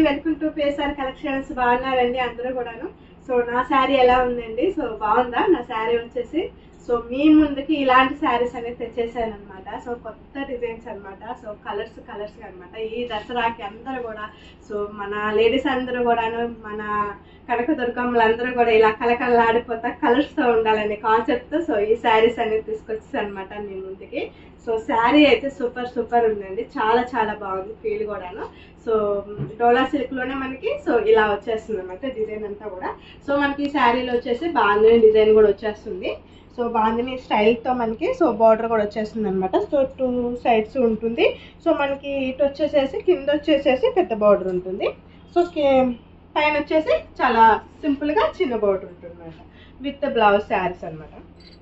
Welcome to పేసార్ collections. బాగున్నారండి అందరూ కూడాను. సో నా శారీ ఎలా ఉందండి? సో బాగుందా నా శారీ వచ్చేసి? సో మీ ముందుకి ఇలాంటి శారీస్ అనేది తెచ్చేసాను అనమాట. సో కొత్త డిజైన్స్ అనమాట. సో కలర్స్ అనమాట. ఈ దసరాకి అందరూ కూడా సో మన లేడీస్ అందరూ కూడాను మన కనకదుర్గమ్మలందరూ కూడా ఇలా కలకలలాడిపోతా కలర్స్తో ఉండాలనే కాన్సెప్ట్తో సో ఈ శారీస్ అనేది తీసుకొచ్చేసాను అనమాట మీ ముందుకి. సో శారీ అయితే సూపర్ ఉందండి. చాలా బాగుంది ఫీల్ కూడాను. సో డోలా సిల్క్లోనే మనకి సో ఇలా వచ్చేస్తుంది అనమాట డిజైన్ అంతా కూడా. సో మనకి ఈ శారీలో వచ్చేసి బాందిని డిజైన్ కూడా వచ్చేస్తుంది. సో బాందిని స్టైల్తో మనకి సో బార్డర్ కూడా వచ్చేస్తుంది అనమాట. సో 2 సైడ్స్ ఉంటుంది. సో మనకి ఇటు వచ్చేసేసి కింద వచ్చేసేసి పెద్ద బార్డర్ ఉంటుంది. సో పైన వచ్చేసి చాలా సింపుల్గా చిన్న బార్డర్ ఉంటుంది అనమాట విత్ బ్లౌజ్ శారీస్ అనమాట.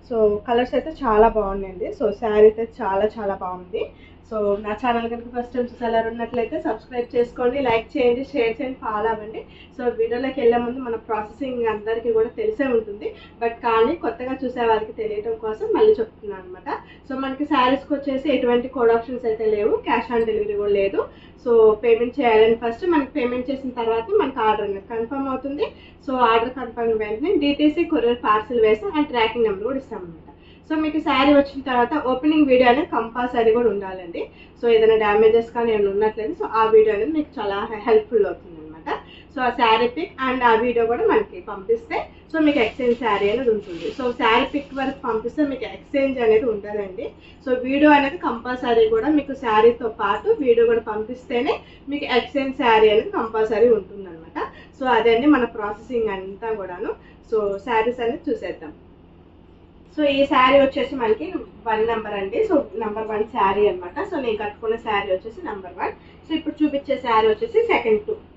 సో కలర్స్ అయితే చాలా బాగున్నాయండి. సో శారీ అయితే చాలా బాగుంది. సో నా ఛానల్ కనుక ఫస్ట్ టైం చూసేలా ఉన్నట్లయితే సబ్స్క్రైబ్ చేసుకోండి, లైక్ చేయండి, షేర్ చేయండి, ఫాలో అవ్వండి. సో వీడియోలోకి వెళ్ళే ముందు మన ప్రాసెసింగ్ అందరికీ కూడా తెలిసే ఉంటుంది, బట్ కానీ కొత్తగా చూసే వాళ్ళకి తెలియడం కోసం మళ్ళీ చెప్తున్నాను అనమాట. సో మనకి శారీస్కి వచ్చేసి ఎటువంటి కోడ్ ఆప్షన్స్ అయితే లేవు, క్యాష్ ఆన్ డెలివరీ కూడా లేదు. సో పేమెంట్ చేయాలని ఫస్ట్ మనకి పేమెంట్ చేసిన తర్వాత మనకి ఆర్డర్ అనేది కన్ఫర్మ్ అవుతుంది. సో ఆర్డర్ కన్ఫర్మ్ వెంటనే DTC కొరియర్ పార్సిల్ వేసి అండ్ ట్రాకింగ్ నెంబర్ కూడా ఇస్తామన్నమాట. సో మీకు శారీ వచ్చిన తర్వాత ఓపెనింగ్ వీడియో అనేది కంపల్సరీ కూడా ఉండాలండి. సో ఏదైనా డ్యామేజెస్ కానీ ఏమైనా ఉన్నట్లేదు సో ఆ వీడియో అనేది మీకు చాలా హెల్ప్ఫుల్ అవుతుంది అనమాట. సో ఆ శారీ పిక్ అండ్ ఆ వీడియో కూడా మనకి పంపిస్తే సో మీకు ఎక్స్చేంజ్ శారీ అనేది ఉంటుంది. సో శారీ పిక్ వరకు పంపిస్తే మీకు ఎక్స్చేంజ్ అనేది ఉండదండి. సో వీడియో అనేది కంపల్సరీ కూడా మీకు శారీతో పాటు వీడియో కూడా పంపిస్తేనే మీకు ఎక్స్చేంజ్ శారీ అనేది కంపల్సరీ ఉంటుంది అనమాట. సో అదే అండి మన ప్రాసెసింగ్ అంతా కూడాను. సో శారీస్ అనేది చూసేద్దాం. సో ఈ శారీ వచ్చేసి మనకి 1 నెంబర్ అండి. సో నెంబర్ 1 శారీ అనమాట. సో నేను కట్టుకున్న శారీ వచ్చేసి నెంబర్ 1. సో ఇప్పుడు చూపించే శారీ వచ్చేసి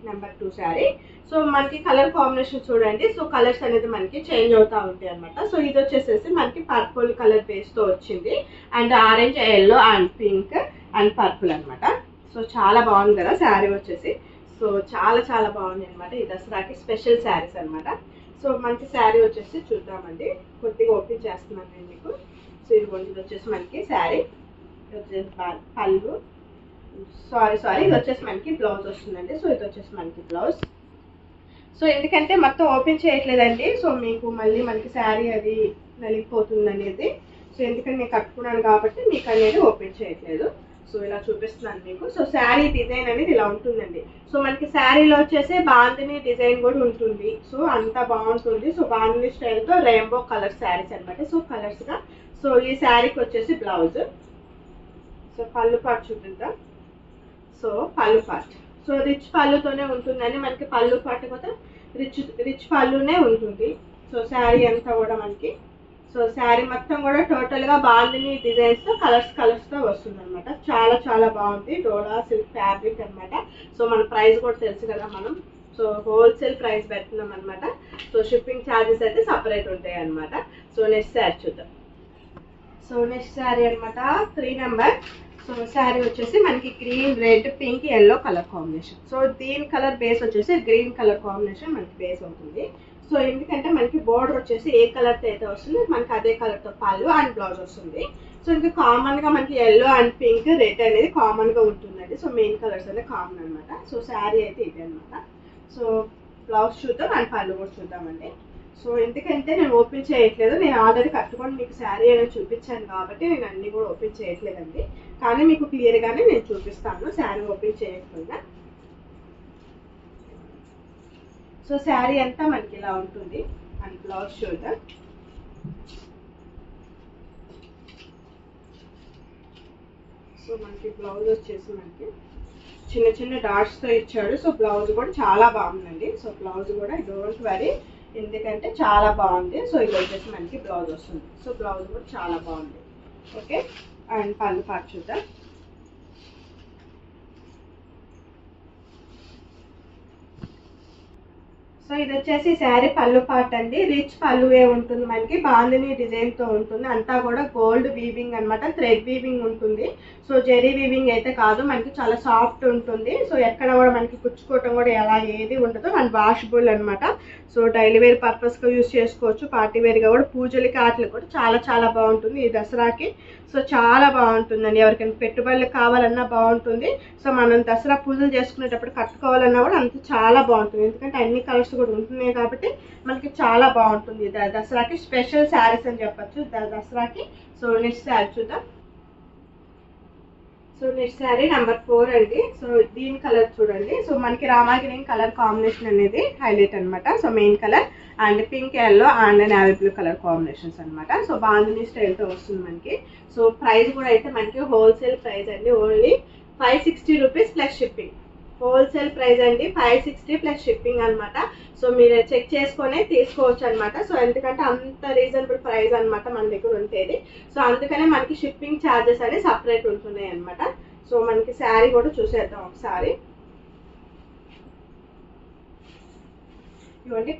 నెంబర్ 2 శారీ. సో మనకి కలర్ కాంబినేషన్ చూడండి. సో కలర్స్ అనేది మనకి చేంజ్ అవుతూ ఉంటాయి అనమాట. సో ఇది వచ్చేసేసి మనకి పర్పుల్ కలర్ బేస్తో వచ్చింది and orange, yellow and pink and purple అనమాట. సో చాలా బాగుంది కదా శారీ వచ్చేసి. సో చాలా బాగుంది అనమాట. ఈ దసరాకి స్పెషల్ శారీస్ అనమాట. సో మంచి శారీ వచ్చేసి చూద్దామండి. కొద్దిగా ఓపెన్ చేస్తున్నాను నేను మీకు. సో ఇది వచ్చేసి మనకి శారీ, ఇది వచ్చేసి పళ్ళు, సారీ ఇది వచ్చేసి మనకి బ్లౌజ్ వస్తుందండి. సో ఇది వచ్చేసి మనకి బ్లౌజ్. సో ఎందుకంటే మొత్తం ఓపెన్ చేయట్లేదండి. సో మీకు మళ్ళీ మనకి శారీ అది నలిగిపోతుంది అనేది. సో ఎందుకంటే నేను కట్టుకున్నాను కాబట్టి మీకు అనేది ఓపెన్ చేయట్లేదు. సో ఇలా చూపిస్తున్నాను మీకు. సో శారీ డిజైన్ అనేది ఇలా ఉంటుందండి. సో మనకి శారీలో వచ్చేసి బాందిని డిజైన్ కూడా ఉంటుంది. సో అంతా బాగుంటుంది. సో బాందిని స్టైల్తో రెయిన్బో కలర్ శారీస్ అనమాట. సో కలర్స్గా. సో ఈ శారీకి వచ్చేసి బ్లౌజ్. సో పళ్ళు పార్ట్ చూపిద్దాం. So pallu part so rich పళ్ళుతోనే ఉంటుందండి. మనకి పళ్ళు పార్ట్ కూడా రిచ్ పళ్ళునే ఉంటుంది. సో శారీ అంతా కూడా మనకి సో శారీ మొత్తం కూడా టోటల్గా బాందిని డిజైన్స్తో కలర్స్తో వస్తుంది అనమాట. చాలా బాగుంది. డోలా సిల్క్ ఫ్యాబ్రిక్ అనమాట. సో మన ప్రైస్ కూడా తెలుసు కదా మనం. సో హోల్సేల్ ప్రైస్ పెడుతున్నాం అనమాట. సో షిప్పింగ్ ఛార్జెస్ అయితే సపరేట్ ఉంటాయి అనమాట. సో నెక్స్ట్ శారీ చూద్దాం. సో నెక్స్ట్ శారీ అనమాట 3 నెంబర్. సో శారీ వచ్చేసి మనకి green, red, pink, yellow colour combination. So దీని కలర్ బేస్ వచ్చేసి గ్రీన్ కలర్ కాంబినేషన్ మనకి బేస్ అవుతుంది. సో ఎందుకంటే మనకి బోర్డర్ వచ్చేసి ఏ కలర్తో అయితే వస్తుంది మనకి అదే కలర్తో పళ్ళు అండ్ బ్లౌజ్ వస్తుంది. సో ఇంకా కామన్గా మనకి ఎల్లో అండ్ పింక్, రెడ్ అనేది కామన్గా ఉంటుందండి. సో మెయిన్ కలర్స్ అనేది కామన్ అనమాట. సో శారీ అయితే ఇదే అనమాట. సో బ్లౌజ్ చూద్దాం అండ్ పళ్ళు కూడా చూద్దామండి. సో ఎందుకంటే నేను ఓపెన్ చేయట్లేదు, నేను ఆల్రెడీ కట్టుకొని మీకు శారీ అనేది చూపించాను కాబట్టి నేను అన్నీ కూడా ఓపెన్ చేయట్లేదండి. కానీ మీకు క్లియర్గానే నేను చూపిస్తాను శారీ ఓపెన్ చేయకపోయినా. సో శారీ అంతా మనకి ఇలా ఉంటుంది అండ్ బ్లౌజ్ చూద్దాం. సో మనకి బ్లౌజ్ వచ్చేసి మనకి చిన్న డాట్స్తో ఇచ్చాడు. సో బ్లౌజ్ కూడా చాలా బాగుందండి. సో బ్లౌజ్ కూడా డోంట్ వరీ ఎందుకంటే చాలా బాగుంది. సో ఇది వచ్చేసి మనకి బ్లౌజ్ వస్తుంది. సో బ్లౌజ్ కూడా చాలా బాగుంది. ఓకే అండ్ పళ్ళు పార్ట్ చూద్దాం. సో ఇది వచ్చేసి శారీ పళ్ళు పార్ట్ అండి. రిచ్ పళ్ళువే ఉంటుంది మనకి, బాందిని డిజైన్ తో ఉంటుంది. అంతా కూడా గోల్డ్ వీవింగ్ అన్నమాట, థ్రెడ్ వీవింగ్ ఉంటుంది. సో జెరీ వీవింగ్ అయితే కాదు, మనకి చాలా సాఫ్ట్ ఉంటుంది. సో ఎక్కడ కూడా మనకి కుచ్చుకోవటం కూడా ఎలా ఏది ఉండదు, అండ్ వాషబుల్ అన్నమాట. సో డైలీ వేర్ పర్పస్ గా యూజ్ చేసుకోవచ్చు, పార్టీ వేర్ గా కూడా, పూజలకి ఆటలు కూడా చాలా చాలా బాగుంటుంది ఈ దసరాకి. సో చాలా బాగుంటుందండి, ఎవరికైనా పెట్టుబడులు కావాలన్నా బాగుంటుంది. సో మనం దసరా పూజలు చేసుకునేటప్పుడు కట్టుకోవాలన్నా కూడా అంత చాలా బాగుంటుంది, ఎందుకంటే అన్ని కలర్స్ కూడా ఉంటున్నాయి కాబట్టి మనకి చాలా బాగుంటుంది. దసరాకి స్పెషల్ శారీస్ అని చెప్పచ్చు దసరాకి. సో నెక్స్ట్ శారీ చూద్దాం. సో నెక్స్ట్ శారీ నెంబర్ 4 అండి. సో దీని కలర్ చూడండి. సో మనకి రామా గ్రీన్ కలర్ కాంబినేషన్ అనేది హైలైట్ అనమాట. So main colour and pink yellow and navy blue colour combinations అనమాట. సో బాందిని స్టైల్తో వస్తుంది మనకి. సో ప్రైస్ కూడా అయితే మనకి హోల్సేల్ ప్రైస్ అండి, only 560 rupees plus shipping. Wholesale price అండి, 560 ప్లస్ షిప్పింగ్ అనమాట. సో మీరు చెక్ చేసుకొని తీసుకోవచ్చు అనమాట. సో ఎందుకంటే అంత రీజనబుల్ ప్రైస్ అనమాట మన దగ్గర ఉండేది. సో అందుకనే మనకి షిప్పింగ్ ఛార్జెస్ అనేవి సపరేట్ ఉంటున్నాయి అనమాట. సో మనకి శారీ కూడా చూసేద్దాం ఒకసారి. ఇవ్వండి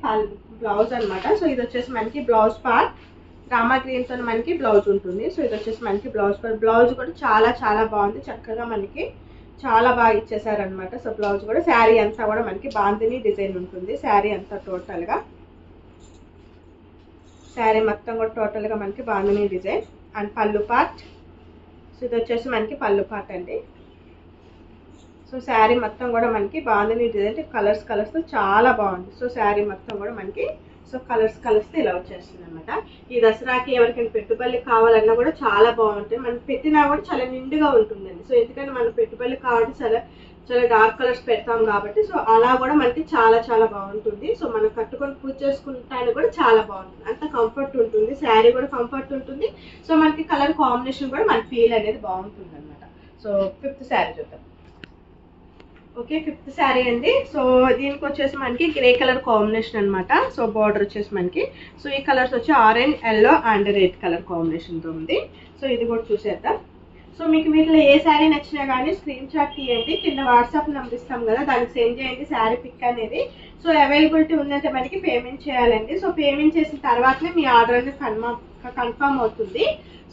బ్లౌజ్ అనమాట. సో ఇది వచ్చేసి మనకి బ్లౌజ్ పార్ట్, రామా గ్రీన్ తో మనకి బ్లౌజ్ ఉంటుంది. సో ఇది వచ్చేసి మనకి బ్లౌజ్ పార్ట్. బ్లౌజ్ కూడా చాలా చాలా బాగుంది, చక్కగా మనకి చాలా బాగా ఇచ్చేసారనమాట. సో బ్లౌజ్ కూడా, శారీ అంతా కూడా మనకి బాందిని డిజైన్ ఉంటుంది. శారీ అంతా టోటల్గా, శారీ మొత్తం కూడా టోటల్గా మనకి బాందిని డిజైన్ అండ్ పళ్ళు పార్ట్. సో ఇది వచ్చేసి మనకి పళ్ళు పార్ట్ అండి. సో శారీ మొత్తం కూడా మనకి బాందిని డిజైన్, కలర్స్తో చాలా బాగుంది. సో శారీ మొత్తం కూడా మనకి సో కలర్స్తో ఇలా వచ్చేస్తుంది అనమాట. ఈ దసరాకి ఎవరికైనా పెట్టుబడులు కావాలన్నా కూడా చాలా బాగుంటాయి, మనం పెట్టినా కూడా చాలా నిండుగా ఉంటుందండి. సో ఎందుకంటే మనం పెట్టుబడులు కావాలి చాలా చాలా డార్క్ కలర్స్ పెడతాం కాబట్టి, సో అలా కూడా మనకి చాలా చాలా బాగుంటుంది. సో మనం కట్టుకొని పూజ చేసుకుంటానికి కూడా చాలా బాగుంటుంది, అంత కంఫర్ట్ ఉంటుంది. శారీ కూడా కంఫర్ట్ ఉంటుంది. సో మనకి కలర్ కాంబినేషన్ కూడా మన ఫీల్ అనేది బాగుంటుంది అనమాట. సో 5th శారీ చూద్దాం. ఓకే, 5th శారీ అండి. సో దీనికి వచ్చేసి మనకి గ్రే కలర్ కాంబినేషన్ అనమాట. సో బార్డర్ వచ్చేసి మనకి, సో ఈ కలర్స్ వచ్చి orange, yellow and red colour కాంబినేషన్తో ఉంది. సో ఇది కూడా చూసేద్దాం. సో మీకు వీటిలో ఏ శారీ నచ్చినా కానీ స్క్రీన్ షాట్ తీయండి, కింద వాట్సాప్ నెంబర్ ఇస్తాం కదా, దానికి సెండ్ చేయండి శారీ పిక్ అనేది. సో అవైలబిలిటీ ఉందంటే మనకి పేమెంట్ చేయాలండి. సో పేమెంట్ చేసిన తర్వాతనే మీ ఆర్డర్ అనేది కన్ఫర్మ్ అవుతుంది.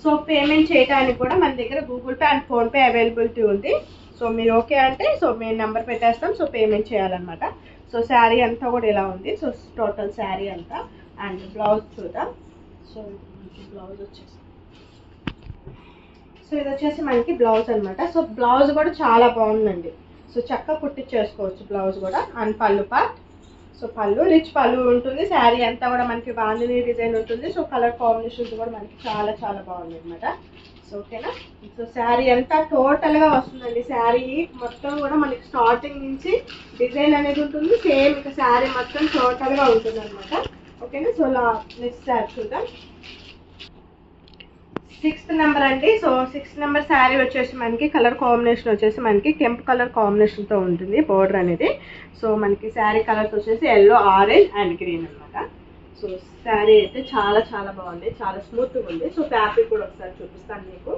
సో పేమెంట్ చేయడానికి కూడా మన దగ్గర Google pay and PhonePe availability ఉంది. సో మీరు ఓకే అంటే సో మేము నెంబర్ పెట్టేస్తాం, సో పేమెంట్ చేయాలన్నమాట. సో శారీ అంతా కూడా ఇలా ఉంది. సో టోటల్ శారీ అంతా అండ్ బ్లౌజ్ చూద్దాం. సో బ్లౌజ్ వచ్చేసి, సో ఇది వచ్చేసి మనకి బ్లౌజ్ అనమాట. సో బ్లౌజ్ కూడా చాలా బాగుందండి. సో చక్కగా కుట్టించేసుకోవచ్చు బ్లౌజ్ కూడా. అండ్ పళ్ళు పార్ట్, సో పళ్ళు రిచ్ పళ్ళు ఉంటుంది. శారీ అంతా కూడా మనకి బాందిని డిజైన్ ఉంటుంది. సో కలర్ కాంబినేషన్స్ కూడా మనకి చాలా చాలా బాగుంది అనమాట. సో ఓకేనా. సో శారీ అంతా టోటల్గా వస్తుందండి. శారీ మొత్తం కూడా మనకి స్టార్టింగ్ నుంచి డిజైన్ అనేది ఉంటుంది, సేమ్ ఇక శారీ మొత్తం టోటల్గా ఉంటుంది అనమాట. ఓకేనా. సో నెక్స్ట్ శారీ చూద్దాం. 6th నెంబర్ అండి. సో 6th నెంబర్ శారీ వచ్చేసి మనకి కలర్ కాంబినేషన్ వచ్చేసి మనకి కెంపు కలర్ కాంబినేషన్తో ఉంటుంది బోర్డర్ అనేది. సో మనకి శారీ కలర్స్ వచ్చేసి ఎల్లో, ఆరెంజ్ అండ్ గ్రీన్ అనమాట. సో శారీ అయితే చాలా చాలా బాగుంది, చాలా స్మూత్గా ఉంది. సో ఫ్యాబ్రిక్ కూడా ఒకసారి చూపిస్తాను మీకు.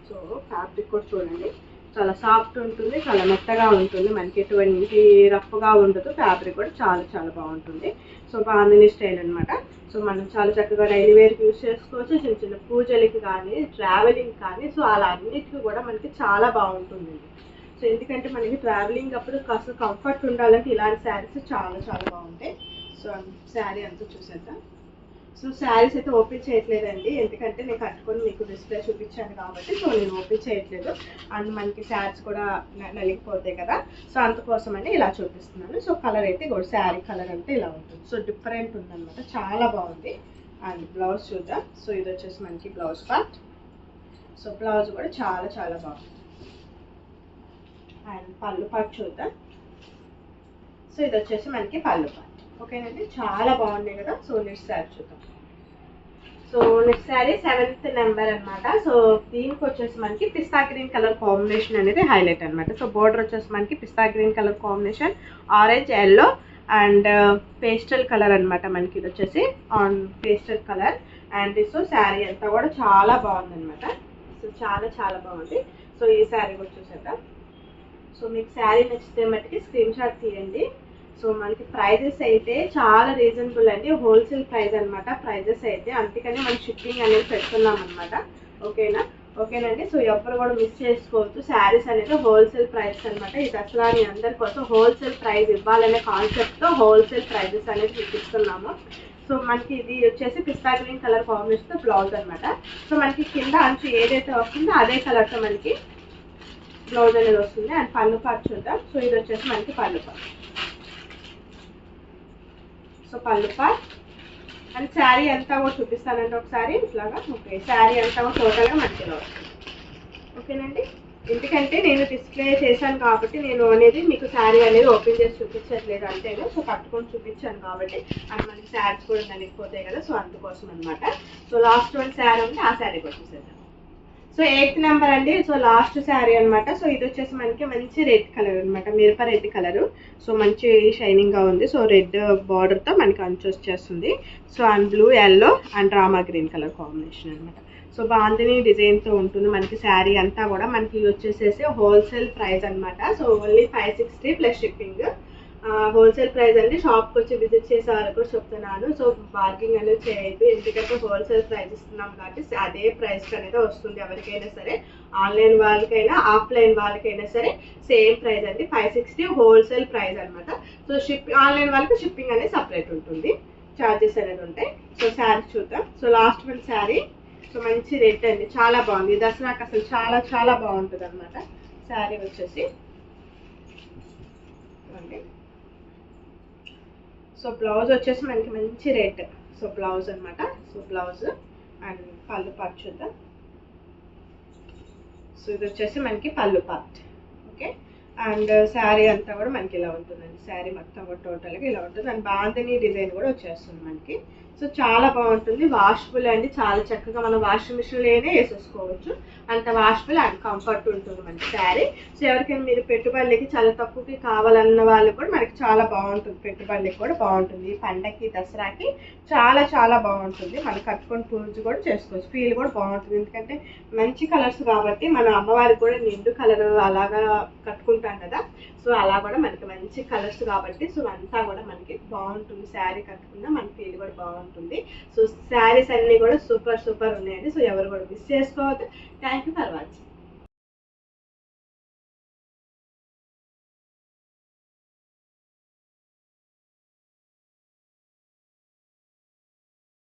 సో ఫ్యాబ్రిక్ కూడా చూడండి, చాలా సాఫ్ట్ ఉంటుంది, చాలా మెత్తగా ఉంటుంది, మనకి ఎటువంటి రఫ్గా ఉండదు. ఫ్యాబ్రిక్ కూడా చాలా చాలా బాగుంటుంది. సో బాందిని స్టైల్ అనమాట. సో మనం చాలా చక్కగా డైలీ వేర్కి యూజ్ చేసుకోవచ్చు, చిన్న చిన్న పూజలకి కానీ, ట్రావెలింగ్ కానీ, సో అలా అన్నిటికీ కూడా మనకి చాలా బాగుంటుంది. సో ఎందుకంటే మనకి ట్రావెలింగ్ అప్పుడు కాస్త కంఫర్ట్ ఉండాలంటే ఇలాంటి శారీస్ చాలా చాలా బాగుంటాయి. సో శారీ అంతా చూసేద్దాం. సో శారీస్ అయితే ఓపెన్ చేయట్లేదండి, ఎందుకంటే నేను కట్టుకొని మీకు డిస్ప్లే చూపించాను కాబట్టి. సో నేను ఓపెన్ చేయట్లేదు, అండ్ మనకి శారీస్ కూడా నలిగిపోతాయి కదా, సో అందుకోసమని ఇలా చూపిస్తున్నాను. సో కలర్ అయితే కూడా శారీ కలర్ అంటే ఇలా ఉంటుంది. సో డిఫరెంట్ ఉందన్నమాట, చాలా బాగుంది. అండ్ బ్లౌజ్ చూద్దాం. సో ఇది వచ్చేసి మనకి బ్లౌజ్ పార్ట్. సో బ్లౌజ్ కూడా చాలా చాలా బాగుంది. అండ్ పళ్ళు పార్ట్ చూద్దాం. సో ఇది వచ్చేసి మనకి పళ్ళు పార్ట్. ఓకేనండి, చాలా బాగున్నాయి కదా. సో నెక్స్ట్ శారీ చూద్దాం. So next sari 7th number అనమాట. సో దీనికి వచ్చేసి మనకి పిస్తా గ్రీన్ కలర్ కాంబినేషన్ అనేది హైలైట్ అనమాట. సో బోర్డర్ వచ్చేసి మనకి పిస్తా green colour combination, orange, yellow and pastel colour అనమాట. మనకి ఇది వచ్చేసి on pastel colour. And so sari అంతా కూడా చాలా బాగుంది అనమాట. సో చాలా చాలా బాగుంది. సో ఈ శారీ కూడా చూసేద్దాం. సో మీకు శారీ నచ్చితే మట్టుకి స్క్రీన్ షాట్ తీయండి, సో మనకి ప్రైజెస్ అయితే చాలా రీజనబుల్ అండి, హోల్సేల్ ప్రైస్ అనమాట ప్రైజెస్ అయితే, అందుకని మనం షిప్పింగ్ అనేది పెడుతున్నాం అనమాట. ఓకేనండి. సో ఎవరు కూడా మిస్ చేసుకోవద్దు, శారీస్ అనేది హోల్సేల్ ప్రైస్ అనమాట. ఈ దసరా మీ అందరి కోసం హోల్సేల్ ప్రైస్ ఇవ్వాలనే కాన్సెప్ట్తో హోల్సేల్ ప్రైజెస్ అనేది మీకు ఇస్తున్నాము. సో మనకి ఇది వచ్చేసి పిస్తా గ్రీన్ కలర్ కాంబినేషన్తో బ్లౌజ్ అనమాట. సో మనకి కింద అంచు ఏదైతే వస్తుందో అదే కలర్తో మనకి బ్లౌజ్ అనేది వస్తుంది. అండ్ పళ్ళు పార్ట్ చూద్దాం. సో ఇది వచ్చేసి మనకి పళ్ళు part. So pallu part and sari అంతా కూడా చూపిస్తానండి ఒకసారి ఇట్లాగా. ఓకే, శారీ అంతా కూడా టోటల్గా మనకి ఇలా వస్తుంది. ఓకేనండి. ఎందుకంటే నేను డిస్ప్లే చేశాను కాబట్టి నేను అనేది మీకు శారీ అనేది ఓపెన్ చేసి చూపించట్లేదు అంతేగా. సో కట్టుకొని చూపించాను కాబట్టి అది మనకి శారీస్ కూడా నలిగిపోతాయి కదా, సో అందుకోసం అనమాట. సో లాస్ట్ వన్ శారీ ఉంది, ఆ శారీ కూడా చూసేద్దాం. సో 8th నెంబర్ అండి. సో లాస్ట్ శారీ అనమాట. సో ఇది వచ్చేసి మనకి మంచి రెడ్ కలర్ అనమాట, మిరప రెడ్ కలరు. సో మంచి షైనింగ్ గా ఉంది. సో రెడ్ బార్డర్ తో మనకి అంచు వచ్చేస్తుంది. So and blue, yellow and Rama green colour combination అనమాట. సో బాందిని డిజైన్ తో ఉంటుంది మనకి శారీ అంతా కూడా. మనకి వచ్చేసేసి హోల్సేల్ ప్రైస్ అనమాట. So only 560 plus shipping. Wholesale price అండి. షాప్కి వచ్చి విజిట్ చేసే వరకు చెప్తున్నాను. సో బార్గింగ్ అనేది చేయొద్దు, ఎందుకంటే హోల్సేల్ ప్రైస్ ఇస్తున్నాం కాబట్టి అదే ప్రైస్ అనేది వస్తుంది ఎవరికైనా సరే. ఆన్లైన్ వాళ్ళకైనా ఆఫ్లైన్ వాళ్ళకైనా సరే సేమ్ ప్రైస్ అండి, 560 హోల్సేల్ ప్రైస్ అనమాట. సో ఆన్లైన్ వాళ్ళకి షిప్పింగ్ అనేది సపరేట్ ఉంటుంది, ఛార్జెస్ అనేది ఉంటాయి. సో శారీ చూద్దాం. So last one sari. So మంచి రెడ్ అండి, చాలా బాగుంది. దసరాకి అసలు చాలా చాలా బాగుంటుంది అనమాట శారీ వచ్చేసి. సో బ్లౌజ్ వచ్చేసి మనకి మంచి రెడ్. సో బ్లౌజ్ అనమాట. సో బ్లౌజ్ అండ్ పళ్ళు పార్ట్ చూద్దాం. సో ఇది వచ్చేసి మనకి పళ్ళు పార్ట్. ఓకే, అండ్ శారీ అంతా కూడా మనకి ఇలా ఉంటుందండి. శారీ మొత్తం కూడా టోటల్గా ఇలా ఉంటుంది. అండ్ బాందిని డిజైన్ కూడా వచ్చేస్తుంది మనకి. సో చాలా బాగుంటుంది, వాషబుల్ అండి. చాలా చక్కగా మనం వాషింగ్ మిషన్లోనే వేసేసుకోవచ్చు, అంత వాషబుల్ అండ్ కంఫర్ట్ ఉంటుంది మనకి శారీ. సో ఎవరికైనా మీరు పెట్టుబడులకి చాలా తక్కువకి కావాలన్న వాళ్ళు కూడా మనకి చాలా బాగుంటుంది, పెట్టుబడులకి కూడా బాగుంటుంది. పండగకి దసరాకి చాలా చాలా బాగుంటుంది. మనం కట్టుకొని పూజ కూడా చేసుకోవచ్చు, ఫీల్ కూడా బాగుంటుంది. ఎందుకంటే మంచి కలర్స్ కాబట్టి మన అమ్మవారికి కూడా నిండు కలర్ అలాగా కట్టుకుంటాం కదా. సో అలా కూడా మనకి మంచి కలర్స్ కాబట్టి సో అంతా కూడా మనకి బాగుంటుంది. శారీ కట్టుకున్నా మన ఫీల్ కూడా బాగుంటుంది. సో శారీస్ అన్నీ కూడా సూపర్ సూపర్ ఉన్నాయండి. సో ఎవరు కూడా మిస్ చేసుకోవద్దు. Thank you for watching.